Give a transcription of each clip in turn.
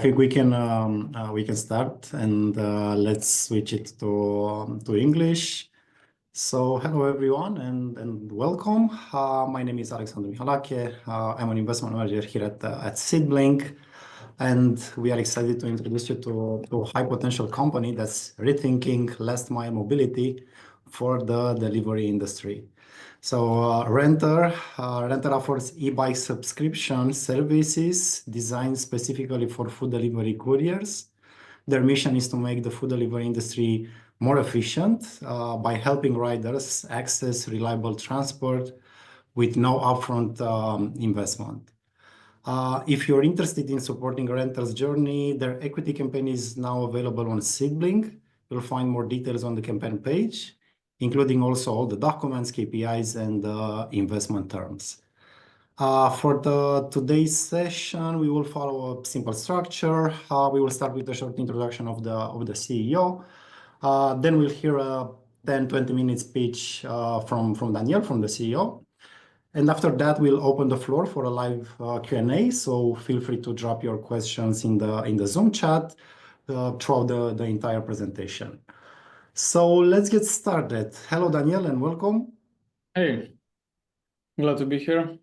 I think we can start and let's switch it to English. So hello everyone and welcome. My name is Alexander Mihalake. I'm an investment manager here at Seedblink, and we are excited to introduce you to a high potential company that's rethinking last mile mobility for the delivery industry. So Renter offers e-bike subscription services designed specifically for food delivery couriers. Their mission is to make the food delivery industry more efficient by helping riders access reliable transport with no upfront investment. If you're interested in supporting Renter's journey, their equity campaign is now available on Seedblink. You'll find more details on the campaign page, including also all the documents, KPIs, and investment terms. For today's session, we will follow a simple structure. We will start with a short introduction of the CEO. Then we'll hear a 10-20 minute speech from Daniel, from the CEO. And after that, we'll open the floor for a live Q&A. So feel free to drop your questions in the Zoom chat throughout the entire presentation. So let's get started. Hello, Daniel, and welcome. Hey, glad to be here.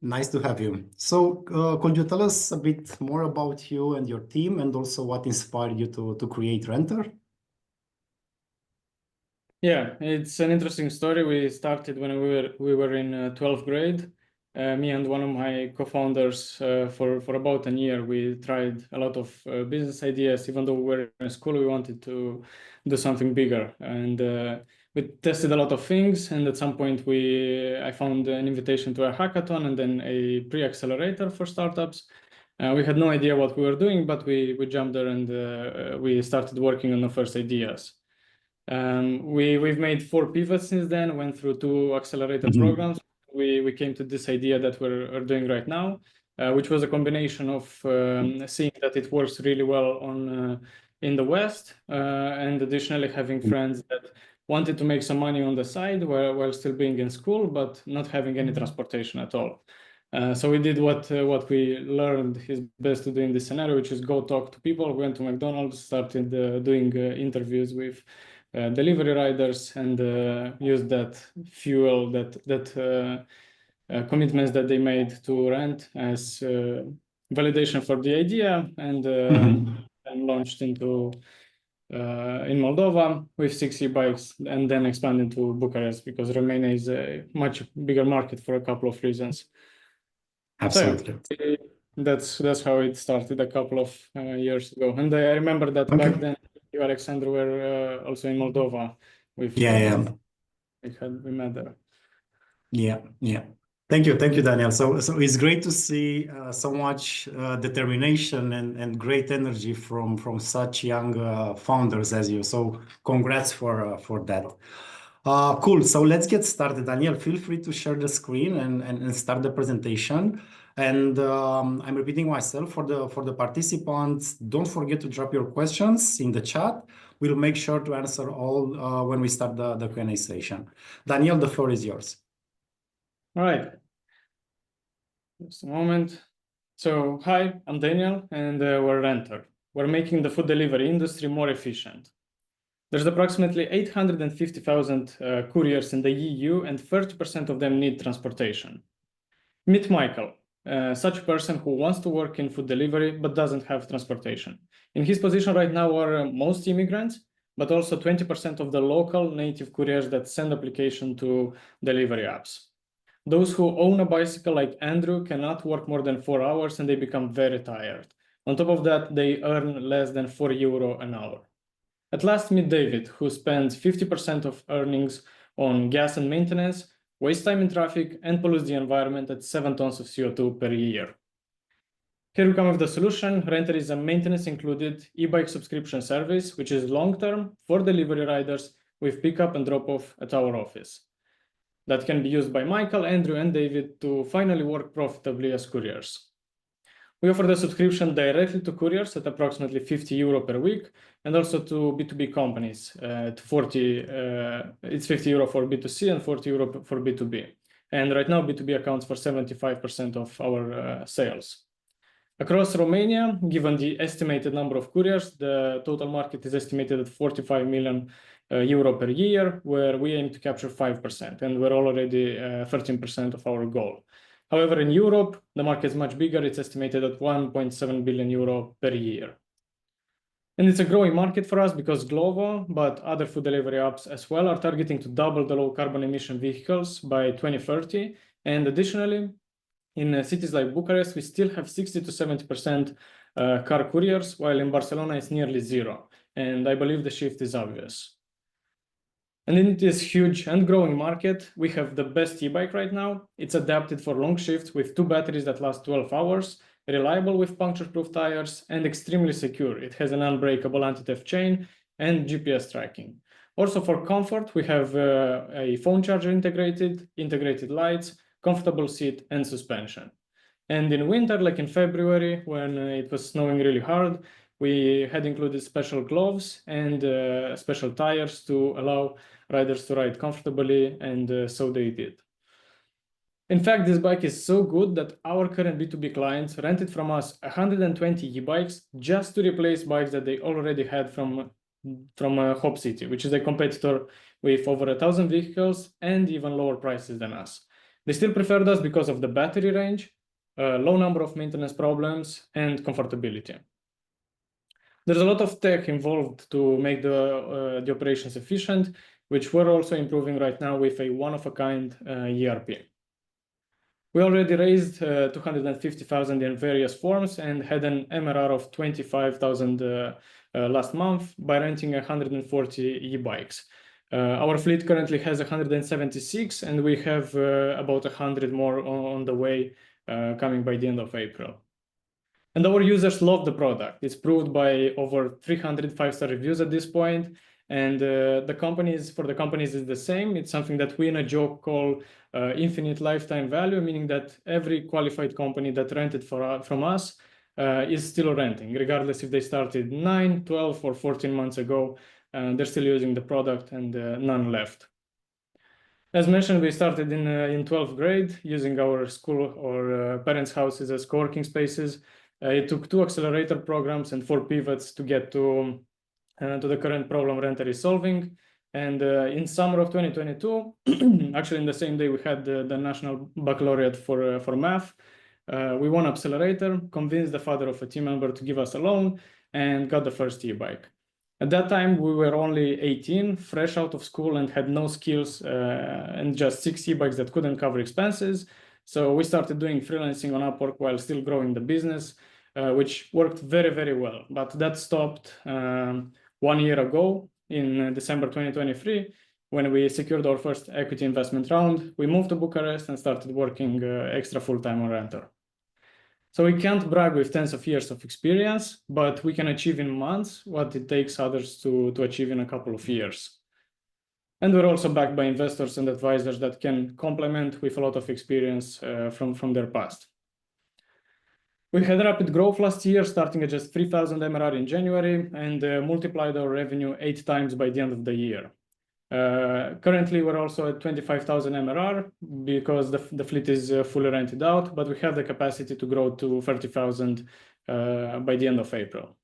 Nice to have you. So could you tell us a bit more about you and your team, and also what inspired you to create Renter? Yeah, it's an interesting story. We started when we were in 12th grade. Me and one of my co-founders for about a year, we tried a lot of business ideas. Even though we were in school, we wanted to do something bigger. And we tested a lot of things. And at some point, I found an invitation to a hackathon and then a pre-accelerator for startups. We had no idea what we were doing, but we jumped there and we started working on the first ideas. We've made 4 pivots since then, went through 2 accelerator programs. We came to this idea that we're doing right now, which was a combination of seeing that it works really well in the West, and additionally having friends that wanted to make some money on the side while still being in school, but not having any transportation at all. So we did what we learned is best to do in this scenario, which is go talk to people. We went to McDonald's, started doing interviews with delivery riders, and use that fuel, that commitments that they made to Rent as validation for the idea, and launched into in Moldova with 60 bikes, and then expanded to Bucharest because Romania is a much bigger market for a couple of reasons. Absolutely. So, yeah, that's how it started a couple of years ago. And I remember that back then you, Alexander, were also in Moldova with we met there. Yeah. Thank you, Daniel. So it's great to see so much determination and great energy from such young founders as you. So congrats for that. Cool. So let's get started. Daniel, feel free to share the screen and start the presentation. And I'm repeating myself for the participants. Don't forget to drop your questions in the chat. We'll make sure to answer all when we start the Q&A session. Daniel, the floor is yours. All right. Just a moment. So, hi, I'm Daniel, and we're Renter. We're making the food delivery industry more efficient. There's approximately 850,000 couriers in the EU, and 30% of them need transportation. Meet Michael, such a person who wants to work in food delivery but doesn't have transportation. In his position right now are most immigrants, but also 20% of the local native couriers that send application to delivery apps. Those who own a bicycle like Andrew cannot work more than 4 hours and they become very tired. On top of that, they earn less than €4 an hour. At last, meet David, who spends 50% of earnings on gas and maintenance, wastes time in traffic, and pollutes the environment at 7 tons of CO2 per year. Here we come with the solution. Renter is a maintenance-included e-bike subscription service, which is long-term for delivery riders with pickup and drop-off at our office. That can be used by Michael, Andrew, and David to finally work profitably as couriers. We offer the subscription directly to couriers at approximately €50 per week, and also to B2B companies at it's €50 for B2C and €40 for B2B. And right now, B2B accounts for 75% of our sales. Across Romania, given the estimated number of couriers, the total market is estimated at 45 million euro per year, where we aim to capture 5%, and we're already 13% of our goal. However, in Europe, the market is much bigger. It's estimated at 1.7 billion euro per year. And it's a growing market for us because Glovo, but other food delivery apps as well, are targeting to double the low carbon emission vehicles by 2030. And additionally, in cities like Bucharest, we still have 60 to 70% car couriers, while in Barcelona it's nearly zero. And I believe the shift is obvious. And in this huge and growing market, we have the best e-bike right now. It's adapted for long shifts with 2 batteries that last 12 hours, reliable with puncture-proof tires, and extremely secure. It has an unbreakable anti-theft chain and GPS tracking. Also for comfort, we have a phone charger integrated lights, comfortable seat, and suspension. And in winter, like in February, when it was snowing really hard, we had included special gloves and special tires to allow riders to ride comfortably, and so they did. In fact, this bike is so good that our current B2B clients rented from us 120 e-bikes just to replace bikes that they already had from Hop City, which is a competitor with over 1,000 vehicles and even lower prices than us. They still preferred us because of the battery range, low number of maintenance problems, and comfortability. There's a lot of tech involved to make the operations efficient, which we're also improving right now with a one-of-a-kind ERP. We already raised 250,000 in various forms and had an MRR of 25,000 last month by renting 140 e-bikes. Our fleet currently has 176, and we have about 100 more on the way coming by the end of April. And our users love the product. It's proved by over 300 5-star reviews at this point. And for the companies is the same. It's something that we in a joke call infinite lifetime value, meaning that every qualified company that rented from us is still renting, regardless if they started 9, 12, or 14 months ago. They're still using the product, and none left. As mentioned, we started in 12th grade using our school or parents' houses as co-working spaces. It took 2 accelerator programs and 4 pivots to get to the current problem Renter is solving. And in summer of 2022, actually in the same day we had the National Baccalaureate for math, we won accelerator, convinced the father of a team member to give us a loan, and got the first e-bike. At that time, we were only 18, fresh out of school, and had no skills, and just 6 e-bikes that couldn't cover expenses. So we started doing freelancing on Upwork while still growing the business, which worked very, very well. But that stopped 1 year ago in December 2023, when we secured our first equity investment round. We moved to Bucharest and started working extra full-time on Renter. So we can't brag with tens of years of experience, but we can achieve in months what it takes others to achieve in a couple of years. And we're also backed by investors and advisors that can complement with a lot of experience from their past. We had rapid growth last year, starting at just 3,000 MRR in January, and multiplied our revenue 8 times by the end of the year. Currently, we're also at 25,000 MRR because the fleet is fully rented out, but we have the capacity to grow to 30,000 by the end of April.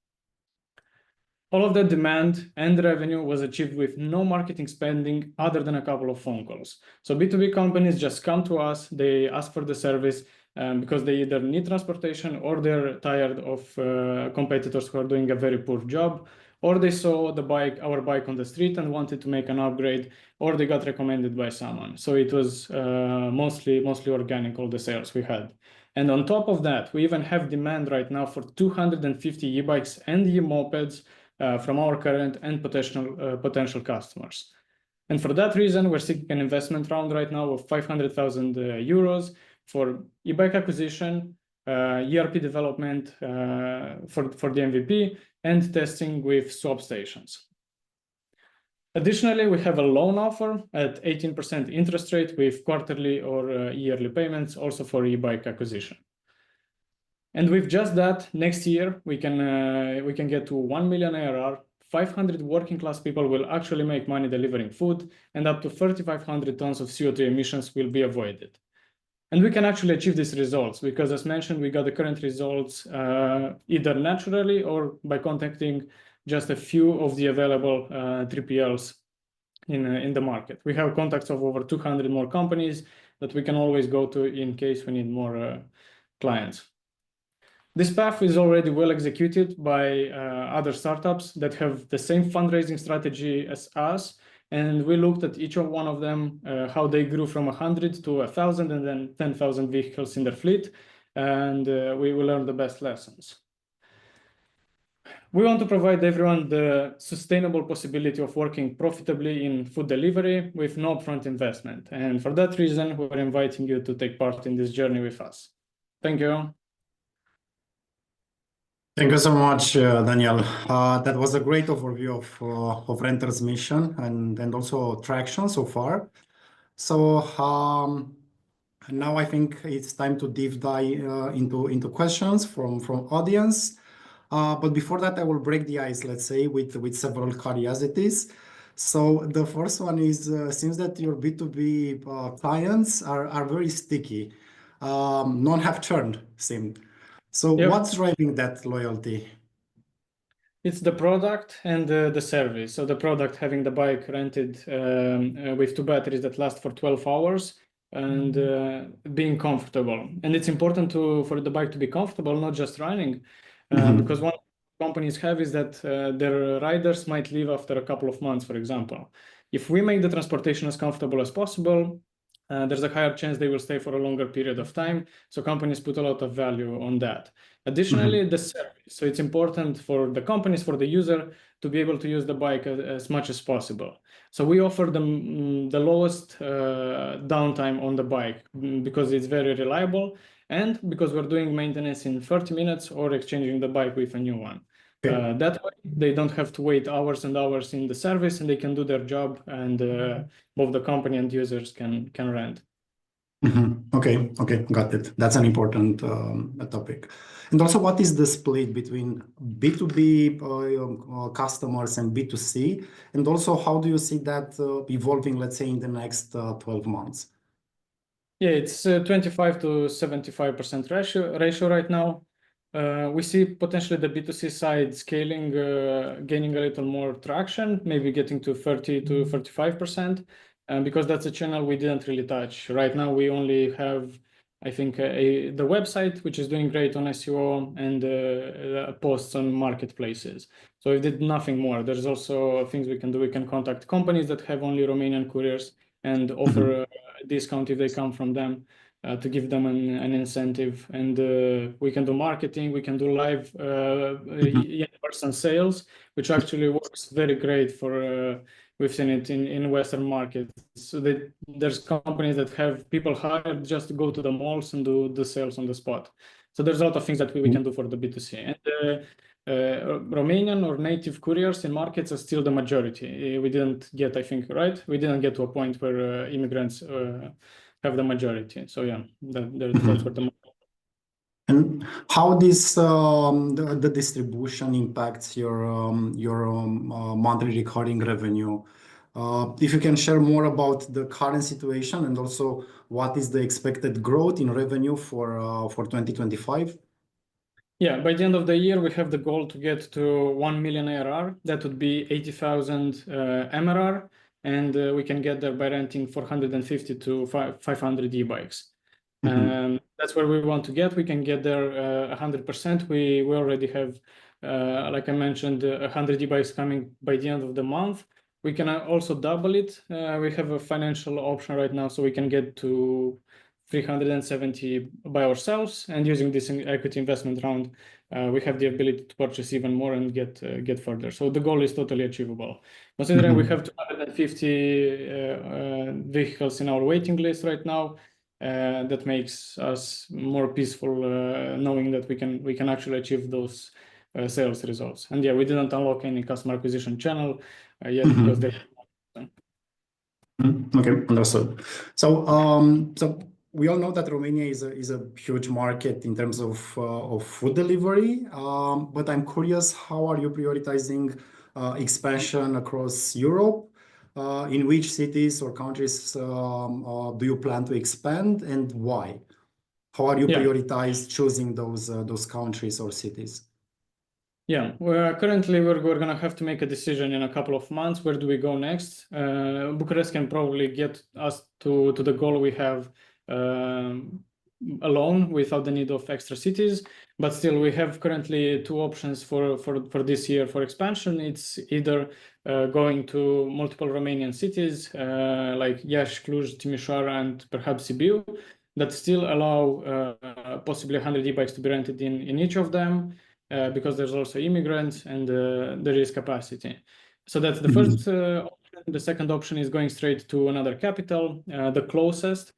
All of that demand and revenue was achieved with no marketing spending other than a couple of phone calls. So B2B companies just come to us, they ask for the service because they either need transportation or they're tired of competitors who are doing a very poor job, or they saw our bike on the street and wanted to make an upgrade, or they got recommended by someone. So it was mostly organic, all the sales we had. And on top of that, we even have demand right now for 250 e-bikes and e-mopeds from our current and potential customers. And for that reason, we're seeking an investment round right now of 500,000 euros for e-bike acquisition, ERP development for the MVP, and testing with swap stations. Additionally, we have a loan offer at 18% interest rate with quarterly or yearly payments, also for e-bike acquisition. And with just that, next year we can get to 1 million ARR, 500 working class people will actually make money delivering food, and up to 3,500 tons of CO2 emissions will be avoided. And we can actually achieve these results because, as mentioned, we got the current results either naturally or by contacting just a few of the available 3PLs in the market. We have contacts of over 200 more companies that we can always go to in case we need more clients. This path is already well executed by other startups that have the same fundraising strategy as us. And we looked at each one of them, how they grew from 100 to 1,000 and then 10,000 vehicles in their fleet. And we will learn the best lessons. We want to provide everyone the sustainable possibility of working profitably in food delivery with no upfront investment. And for that reason, we're inviting you to take part in this journey with us. Thank you. Thank you so much, Daniel. That was a great overview of Renter's mission and also traction so far. So now I think it's time to deep dive into questions from audience. But before that, I will break the ice, let's say, with several curiosities. So the first one is, seems that your B2B clients are very sticky. None have churned, seemed. So Yep. what's driving that loyalty? It's the product and the service. So the product having the bike rented with 2 batteries that last for 12 hours and being comfortable. And it's important for the bike to be comfortable, not just running. Because one companies have is that their riders might leave after a couple of months, for example. If we make the transportation as comfortable as possible, there's a higher chance they will stay for a longer period of time. So companies put a lot of value on that. Additionally, the service. So it's important for the companies, for the user, to be able to use the bike as much as possible. So we offer them the lowest downtime on the bike because it's very reliable and because we're doing maintenance in 30 minutes or exchanging the bike with a new one. Okay. That way, they don't have to wait hours and hours in the service, and they can do their job, and both the company and users can rent. Okay, got it. That's an important topic. And also, what is the split between B2B customers and B2C? And also, how do you see that evolving, let's say, in the next 12 months? Yeah, it's 25 to 75% ratio right now. We see potentially the B2C side scaling, gaining a little more traction, maybe getting to 30 to 35%, because that's a channel we didn't really touch. Right now, we only have, I think, the website, which is doing great on SEO and posts on marketplaces. So we did nothing more. There's also things we can do. We can contact companies that have only Romanian couriers and offer a discount if they come from them. To give them an incentive, and we can do marketing, we can do live in-person sales, which actually works very great for we've seen it in Western markets. So there's companies that have people hired just to go to the malls and do the sales on the spot. So there's a lot of things that we can do for the B2C. And Romanian or native couriers in markets are still the majority. We didn't get, I think, right? We didn't get to a point where immigrants have the majority. So yeah, that's what the. And how this the distribution impacts your monthly recurring revenue? If you can share more about the current situation and also what is the expected growth in revenue for 2025? Yeah, by the end of the year, we have the goal to get to 1 million ARR. That would be 80,000 MRR, and we can get there by renting 450 to 500 e-bikes. That's where we want to get. We can get there 100%. We already have, like I mentioned, 100 e-bikes coming by the end of the month. We can also double it. We have a financial option right now, so we can get to 370 by ourselves, and using this equity investment round, we have the ability to purchase even more and get further. So the goal is totally achievable. Considering we have 250 vehicles in our waiting list right now, that makes us more peaceful, knowing that we can actually achieve those sales results. And yeah, we didn't unlock any customer acquisition channel yet because they. Okay, understood. So we all know that Romania is a huge market in terms of food delivery, but I'm curious, how are you prioritizing expansion across Europe? in which cities or countries do you plan to expand and why? How are you prioritize choosing those countries or cities? Yeah, currently we're going to have to make a decision in a couple of months. Where do we go next? Bucharest can probably get us to the goal we have alone without the need of extra cities. But still, we have currently two options for this year for expansion. It's either going to multiple Romanian cities like Iași, Cluj, Timișoara, and perhaps Sibiu that still allow possibly 100 e-bikes to be rented in each of them. Because there's also immigrants and there is capacity. So that's the first option. The second option is going straight to another capital. The closest,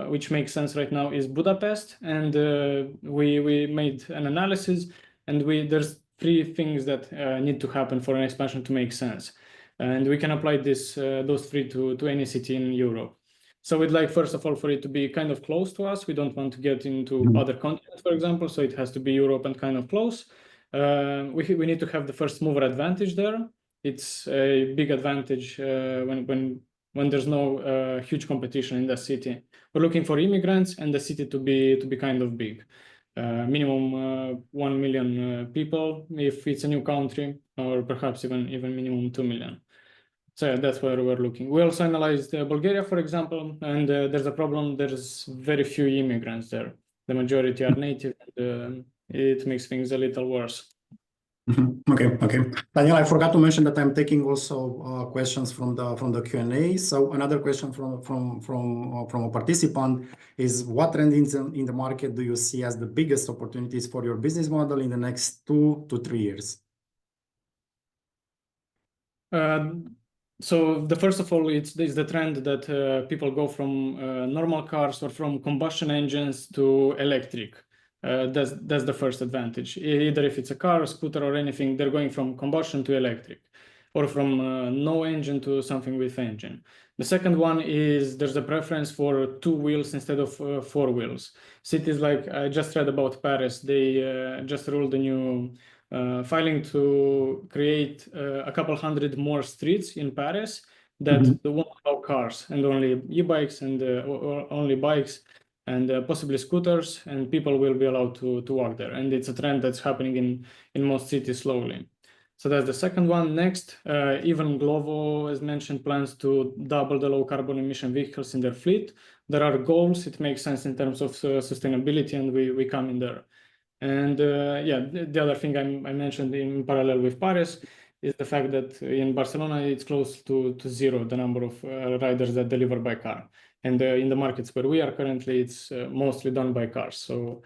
which makes sense right now, is Budapest. And we made an analysis, and there's three things that need to happen for an expansion to make sense. And we can apply those three to any city in Europe. So we'd like, first of all, for it to be kind of close to us. We don't want to get into other continents, for example, so it has to be Europe and kind of close. We need to have the first mover advantage there. It's a big advantage when there's no huge competition in the city. We're looking for immigrants and the city to be kind of big. Minimum 1 million people if it's a new country, or perhaps even minimum 2 million. So yeah, that's where we're looking. We also analyzed Bulgaria, for example, and there's a problem. There's very few immigrants there. The majority are native, and it makes things a little worse. Okay. Daniel, I forgot to mention that I'm taking also questions from the Q&A. So another question from a participant is, what trends in the market do you see as the biggest opportunities for your business model in the next 2 to 3 years? So the first of all, it's the trend that people go from normal cars or from combustion engines to electric. That's the first advantage. Either if it's a car, a scooter, or anything, they're going from combustion to electric, or from no engine to something with engine. The second one is there's a preference for 2 wheels instead of 4 wheels. Cities like I just read about Paris, they just ruled a new filing to create a couple hundred more streets in Paris that won't allow cars and only e-bikes and or only bikes and possibly scooters, and people will be allowed to walk there. And it's a trend that's happening in most cities slowly. So that's the second one. Next, even Glovo, as mentioned, plans to double the low carbon emission vehicles in their fleet. There are goals. It makes sense in terms of sustainability, and we come in there. And yeah, the other thing I mentioned in parallel with Paris is the fact that in Barcelona, it's close to zero, the number of riders that deliver by car. And in the markets where we are currently, it's mostly done by cars. So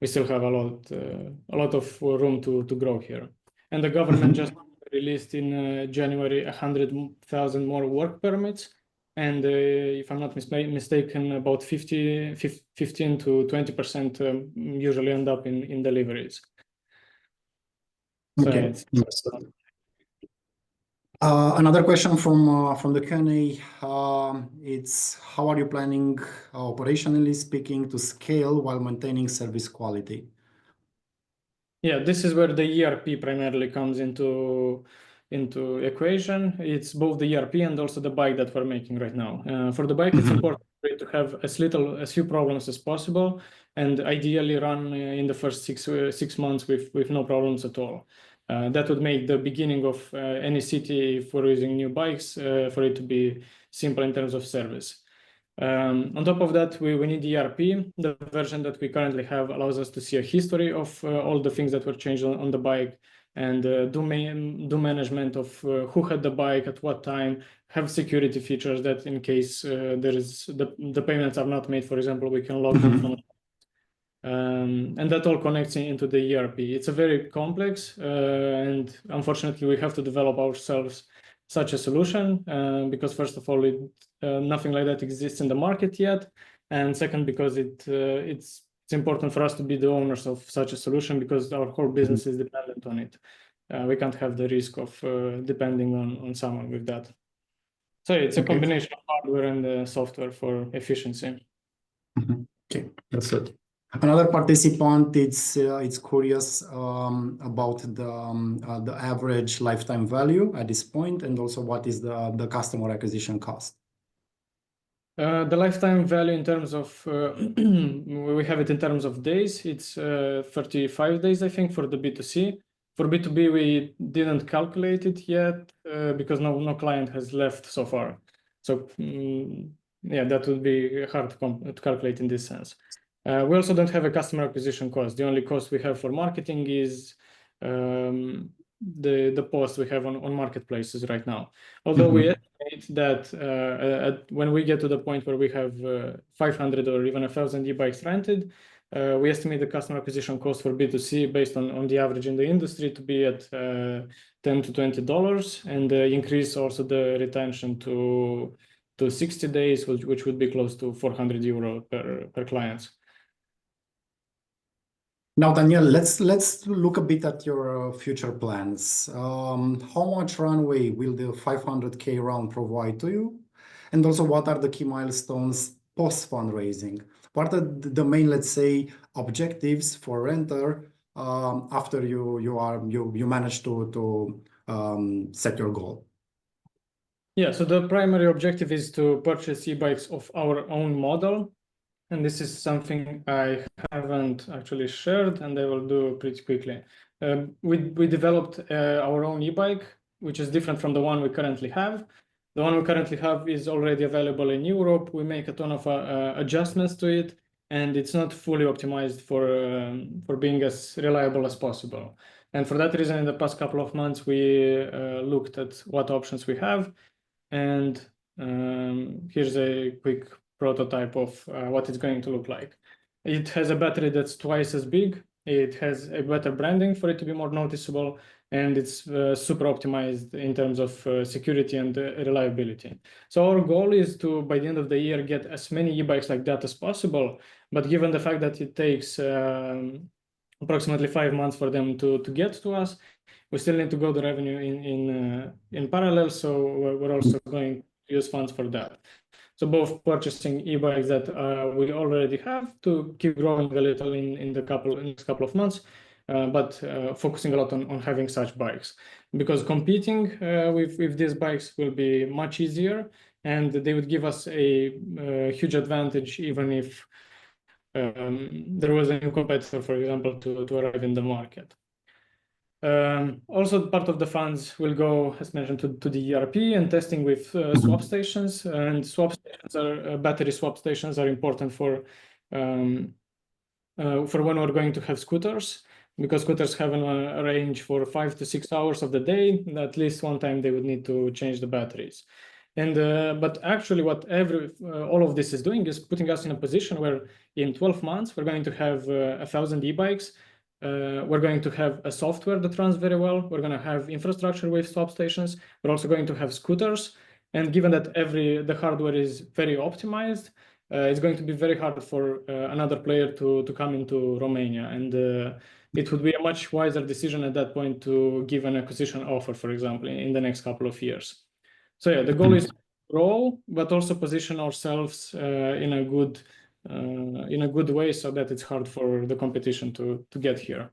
we still have a lot of room to grow here. And the government just released in January 100,000 more work permits. And if I'm not mistaken, about 15 to 20% usually end up in deliveries. Okay. Another question from the Q&A. It's, how are you planning, operationally speaking, to scale while maintaining service quality? Yeah, this is where the ERP primarily comes into equation. It's both the ERP and also the bike that we're making right now. For the bike, it's important to have as few problems as possible, and ideally run in the first 6 months with no problems at all. That would make the beginning of any city, if we're using new bikes, for it to be simple in terms of service. On top of that, we need ERP. The version that we currently have allows us to see a history of all the things that were changed on the bike, and do management of who had the bike at what time, have security features that in case there is the payments are not made, for example, we can log them from and that all connects into the ERP. It's a very complex and unfortunately we have to develop ourselves such a solution because first of all nothing like that exists in the market yet, and second because it's important for us to be the owners of such a solution because our whole business is dependent on it. We can't have the risk of depending on someone with that. So it's a combination of hardware and software for efficiency. Okay, that's it. Another participant, it's curious about the average lifetime value at this point, and also what is the customer acquisition cost. The lifetime value in terms of, we have it in terms of days. It's 35 days, I think, for the B2C. For B2B, we didn't calculate it yet because no client has left so far. So yeah, that would be hard to calculate in this sense. We also don't have a customer acquisition cost. The only cost we have for marketing is the post we have on marketplaces right now. Although we estimate that when we get to the point where we have 500 or even 1,000 e-bikes rented, we estimate the customer acquisition cost for B2C based on the average in the industry to be at $10 to $20, and increase also the retention to 60 days, which would be close to €400 per client. Now, Daniel, let's look a bit at your future plans. How much runway will the 500K round provide to you? And also, what are the key milestones post fundraising? What are the main, let's say, objectives for Renter after you manage to set your goal? Yeah, so the primary objective is to purchase e-bikes of our own model. And this is something I haven't actually shared, and I will do pretty quickly. We developed our own e-bike, which is different from the one we currently have. The one we currently have is already available in Europe. We make a ton of adjustments to it, and it's not fully optimized for being as reliable as possible. And for that reason, in the past couple of months, we looked at what options we have. And here's a quick prototype of what it's going to look like. It has a battery that's twice as big. It has a better branding for it to be more noticeable, and it's super optimized in terms of security and reliability. So our goal is to, by the end of the year, get as many e-bikes like that as possible. But given the fact that it takes approximately 5 months for them to get to us, we still need to grow the revenue in parallel. So we're also going to use funds for that. So both purchasing e-bikes that we already have to keep growing a little in the next couple of months, but focusing a lot on having such bikes, because competing with these bikes will be much easier, and they would give us a huge advantage even if there was a new competitor, for example, to arrive in the market. Also, part of the funds will go, as mentioned, to the ERP and testing with swap stations. And swap stations are battery swap stations are important for when we're going to have scooters, because scooters have a range for 5 to 6 hours of the day. At least one time they would need to change the batteries. And but actually, what all of this is doing is putting us in a position where in 12 months we're going to have 1,000 e-bikes. We're going to have a software that runs very well. We're going to have infrastructure with swap stations. We're also going to have scooters. And given that the hardware is very optimized, it's going to be very hard for another player to come into Romania. And it would be a much wiser decision at that point to give an acquisition offer, for example, in the next couple of years. So yeah, the goal is to grow, but also position ourselves in a good way so that it's hard for the competition to get here.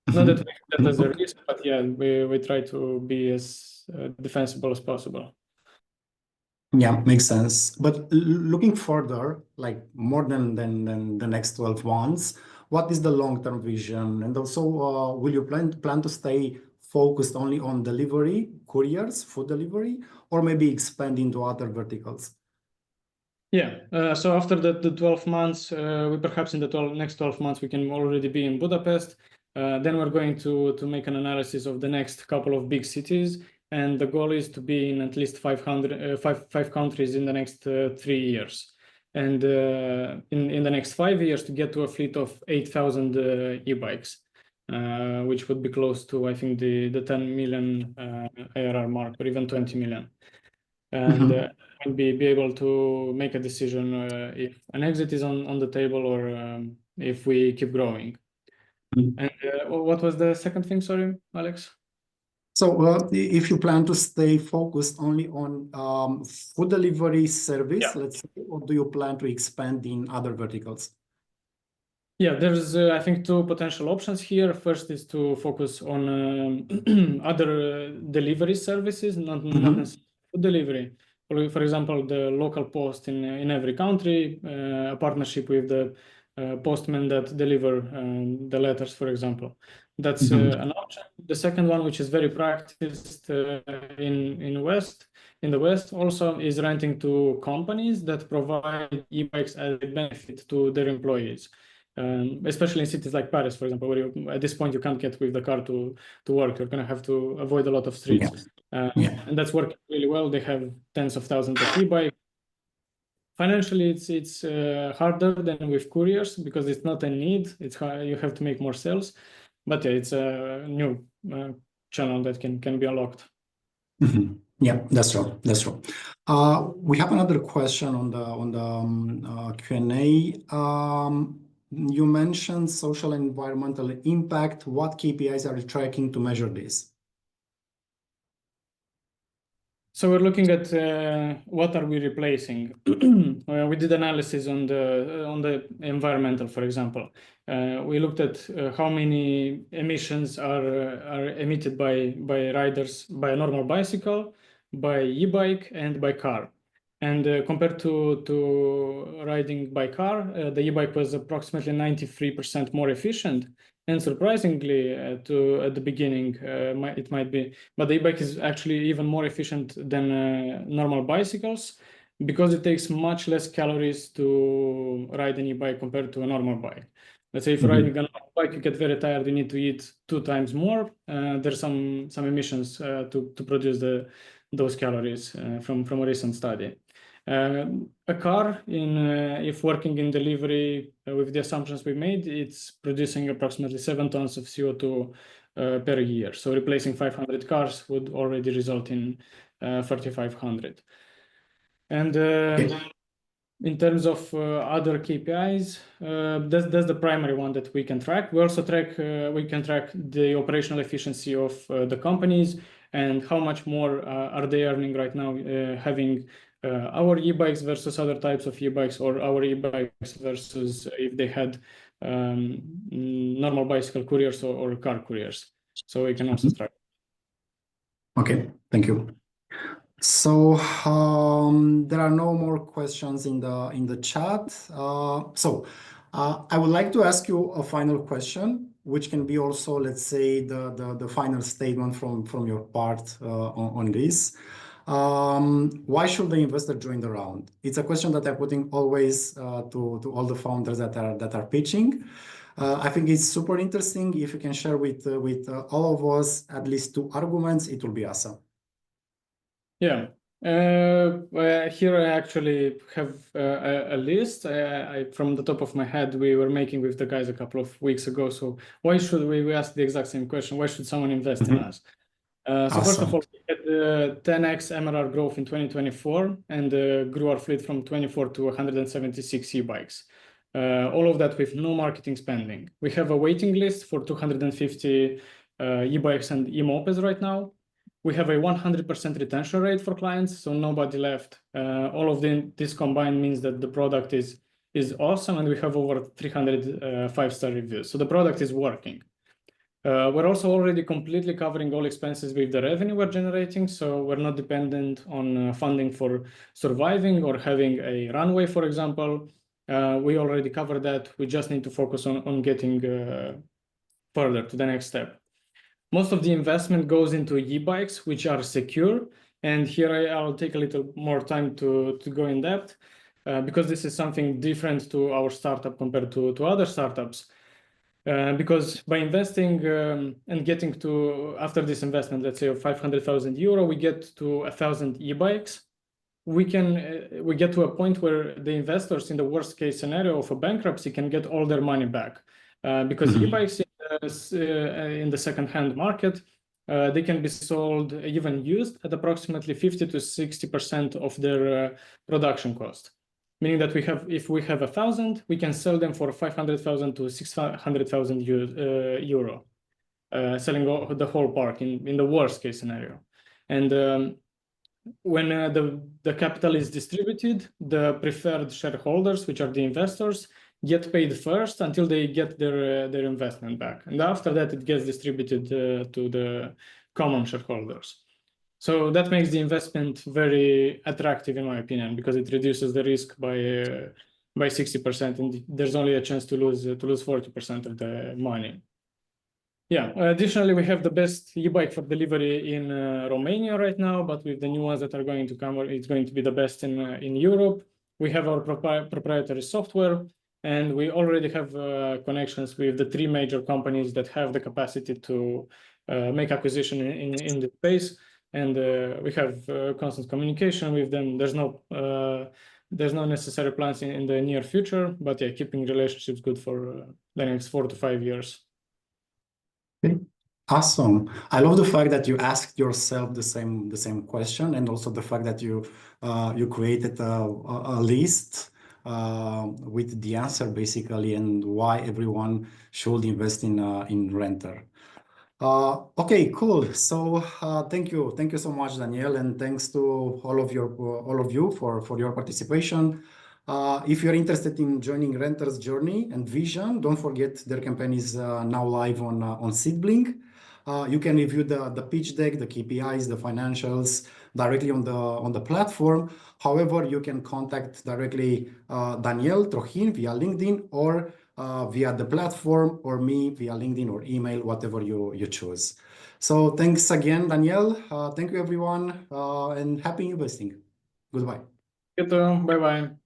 Not that we have that as a risk, but yeah, we try to be as defensible as possible. Yeah, makes sense. But looking further, like more than the next 12 months, what is the long-term vision? And also, will you plan to stay focused only on delivery, couriers, food delivery, or maybe expand into other verticals? Yeah, so after the 12 months, we perhaps in the next 12 months, we can already be in Budapest. Then we're going to make an analysis of the next couple of big cities. And the goal is to be in at least five countries in the next 3 years. And in the next 5 years to get to a fleet of 8,000 e-bikes, which would be close to, I think, the 10 million ARR mark, or even 20 million. And we'll be able to make a decision if an exit is on the table or if we keep growing. And what was the second thing? Sorry, Alex. So if you plan to stay focused only on food delivery service, let's say, or do you plan to expand in other verticals? Yeah, there's I think two potential options here. First is to focus on other delivery services, not necessarily food delivery. For example, the local post in every country, a partnership with the postmen that deliver the letters, for example. That's an option. The second one, which is very practiced in the West, also is renting to companies that provide e-bikes as a benefit to their employees. Especially in cities like Paris, for example, where at this point you can't get with the car to work. You're going to have to avoid a lot of streets. Yeah. And that's working really well. They have tens of thousands of e-bikes. Financially, it's harder than with couriers because it's not a need. It's hard, you have to make more sales. But yeah, it's a new channel that can be unlocked. Yeah, that's true. That's true. We have another question on the Q&A. You mentioned social and environmental impact. What KPIs are you tracking to measure this? So we're looking at what are we replacing. We did analysis on the environmental, for example. We looked at how many emissions are emitted by riders by a normal bicycle, by e-bike, and by car. And compared to riding by car, the e-bike was approximately 93% more efficient. And surprisingly, at the beginning, it might be, but the e-bike is actually even more efficient than normal bicycles because it takes much less calories to ride an e-bike compared to a normal bike. Let's say if you're riding a normal bike, you get very tired, you need to eat 2 times more. There's some emissions to produce those calories from a recent study. A car, if working in delivery with the assumptions we made, it's producing approximately 7 tons of CO2 per year. So replacing 500 cars would already result in 3,500. And in terms of other KPIs, that's the primary one that we can track. We also can track the operational efficiency of the companies and how much more are they earning right now having our e-bikes versus other types of e-bikes, or our e-bikes versus if they had normal bicycle couriers or car couriers. So we can also track. Okay, thank you. So there are no more questions in the chat. I would like to ask you a final question, which can be also, let's say, the final statement from your part on this. Why should the investor join the round? It's a question that I'm putting always to all the founders that are pitching. I think it's super interesting. If you can share with all of us at least 2 arguments, it will be awesome. Yeah. Here I actually have a list. From the top of my head, we were making with the guys a couple of weeks ago. So why should we ask the exact same question? Why should someone invest in us? So first of all, we had 10x MRR growth in 2024 and grew our fleet from 24 to 176 e-bikes. All of that with no marketing spending. We have a waiting list for 250 e-bikes and e-mopeds right now. We have a 100% retention rate for clients, so nobody left. All of this combined means that the product is awesome, and we have over 300 5-star reviews. So the product is working. We're also already completely covering all expenses with the revenue we're generating, so we're not dependent on funding for surviving or having a runway, for example. We already covered that. We just need to focus on getting further to the next step. Most of the investment goes into e-bikes, which are secure. And here I'll take a little more time to go in depth because this is something different to our startup compared to other startups. Because by investing and getting to, after this investment, let's say of 500,000 euro, we get to 1,000 e-bikes. We get to a point where the investors, in the worst case scenario of a bankruptcy, can get all their money back. Because e-bikes in the second-hand market, they can be sold even used at approximately 50 to 60% of their production cost. Meaning that if we have 1,000, we can sell them for 500,000 to 600,000 euro, selling the whole park in the worst case scenario. And when the capital is distributed, the preferred shareholders, which are the investors, get paid first until they get their investment back, and after that it gets distributed to the common shareholders. So that makes the investment very attractive, in my opinion, because it reduces the risk by 60%, and there's only a chance to lose 40% of the money. Yeah. Additionally, we have the best e-bike for delivery in Romania right now, but with the new ones that are going to come, it's going to be the best in Europe. We have our proprietary software, and we already have connections with the 3 major companies that have the capacity to make acquisition in the space, and we have constant communication with them. There's no necessary plans in the near future, but yeah, keeping relationships good for the next 4 to 5 years. Okay. Awesome. I love the fact that you asked yourself the same question, and also the fact that you created a list with the answer basically, and why everyone should invest in Renter. Okay, cool. So thank you so much, Daniel, and thanks to all of you for your participation. If you're interested in joining Renter's journey and vision, don't forget their campaign is now live on Seedblink. You can review the pitch deck, the KPIs, the financials directly on the platform. However, you can contact directly Daniel Trohin via LinkedIn, or via the platform, or me via LinkedIn or email, whatever you choose. So thanks again, Daniel. Thank you, everyone, and happy investing. Goodbye. You too. Bye-bye.